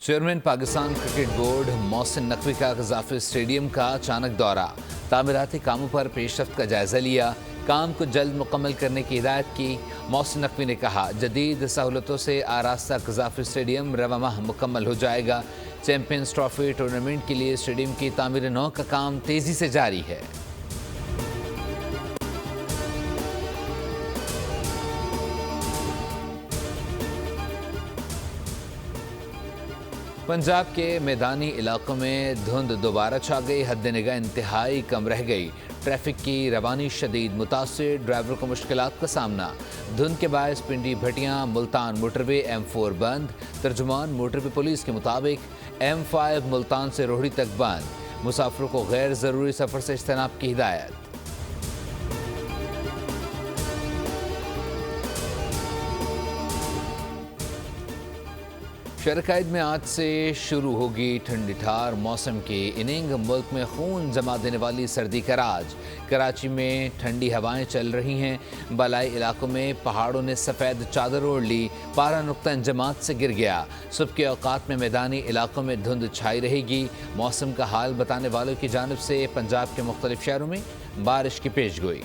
Chairman Pakistan cricket board Mohsin Naqvi का गजाफी stadium का अचानक दौरा, तामीराती कामों पर पेशरफ्त का जायजा लिया, काम को जल्द मुकम्मल करने की हिदायत की। मोहसिन नकवी ने कहा, जदीद सहूलतों से आरास्ता गजाफी स्टेडियम रवा माह मुकम्मल हो जाएगा। चैंपियंस ट्रॉफी टूर्नामेंट के लिए स्टेडियम की तामीर नौ का काम तेजी से जारी है। पंजाब के मैदानी इलाकों में धुंध दोबारा छा गई, हद निगाह इंतहाई कम रह गई। ट्रैफिक की रवानी शदीद मुतासिर, ड्राइवर को मुश्किलात का सामना। धुंध के बायस पिंडी भटियां मुल्तान मोटरवे M4 बंद। तर्जुमान मोटरवे पुलिस के मुताबिक M5 मुल्तान से रोहड़ी तक बंद। मुसाफिरों को गैर ज़रूरी सफ़र से इज्तनाब की हिदायत। शरकायद में आज से शुरू होगी ठंडी ठार मौसम की इनिंग। मुल्क में खून जमा देने वाली सर्दी का राज। कराची में ठंडी हवाएं चल रही हैं। बलाई इलाकों में पहाड़ों ने सफ़ेद चादर ओढ़ ली, पारा नुक्ता इंजमात से गिर गया। सुबह के औकात में मैदानी इलाकों में धुंध छाई रहेगी। मौसम का हाल बताने वालों की जानिब से पंजाब के मुख्तलिफ शहरों में बारिश की पेशगोई।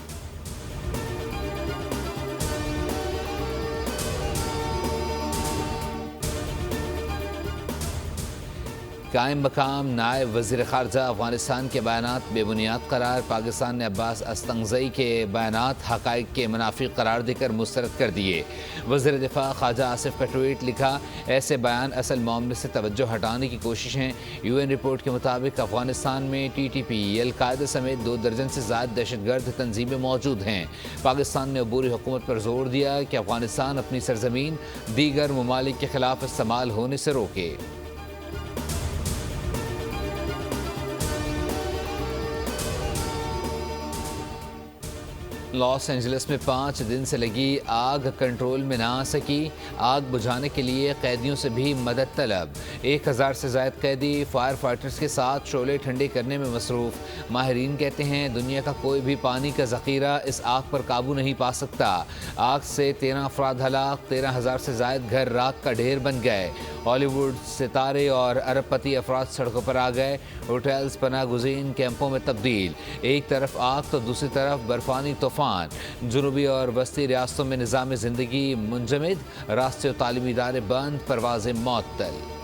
कायम मकाम नायब वज़ीर ख़ारजा अफ़गानिस्तान के बयानात बेबुनियाद करार। पाकिस्तान ने अब्बास अस्तंगज़ई के बयानात हक़ाइक़ के मुनाफिक करार देकर मुस्तरद कर दिए। वज़ीर दिफ़ा ख़ाजा आसिफ का ट्वीट लिखा, ऐसे बयान असल मामले से तवज्जो हटाने की कोशिश हैं। UN रिपोर्ट के मुताबिक अफ़गानिस्तान में TTP, अल-कायदा समेत 2 दर्जन से ज़ायद दहशतगर्द तंजीमें मौजूद हैं। पाकिस्तान ने अबूरी हुकूमत पर जोर दिया कि अफ़गानिस्तान अपनी सरज़मीन दीगर ममालिक के ख़िलाफ़ इस्तेमाल होने से रोके। लॉस एंजलिस में 5 दिन से लगी आग कंट्रोल में ना आ सकी। आग बुझाने के लिए कैदियों से भी मदद तलब। 1000 से ज़ायद कैदी फायर फाइटर्स के साथ शोले ठंडे करने में मसरूफ़। माहिरीन कहते हैं, दुनिया का कोई भी पानी का ज़ख़ीरा इस आग पर काबू नहीं पा सकता। आग से 13 अफराद हलाक, 13,000 से ज़ायद घर राख का ढेर बन गए। हॉलीवुड सितारे और अरबपति अफराद सड़कों पर आ गए। होटल्स पनाह गुज़ीन कैंपों में तब्दील। एक तरफ आग तो दूसरी तरफ बर्फानी तूफ़ान। जुनूबी और वस्ती रियासतों में निज़ाम ज़िंदगी मुंजमद, रास्ते और तालीमी इदारे बंद, परवाज़ें मुअत्तल।